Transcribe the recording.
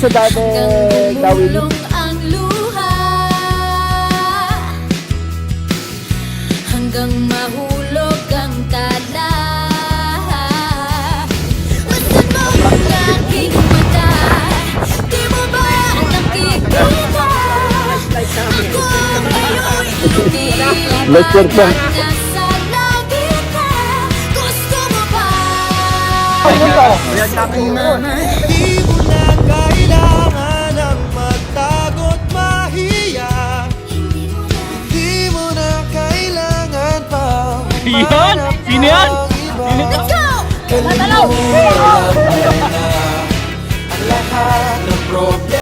sa dati gawin. Ang luha hanggang mahulog ang tala. Basta mo ang aking mata, di mo ba nakikita? Ako ngayon lumilimang Lecture pa. nasa langit ka. Gusto mo ba? Di mo na kailangan ang magtago't mahiya. Di mo na kailangan pa Yan! Sino yan? Let's go! Ang lahat ng problema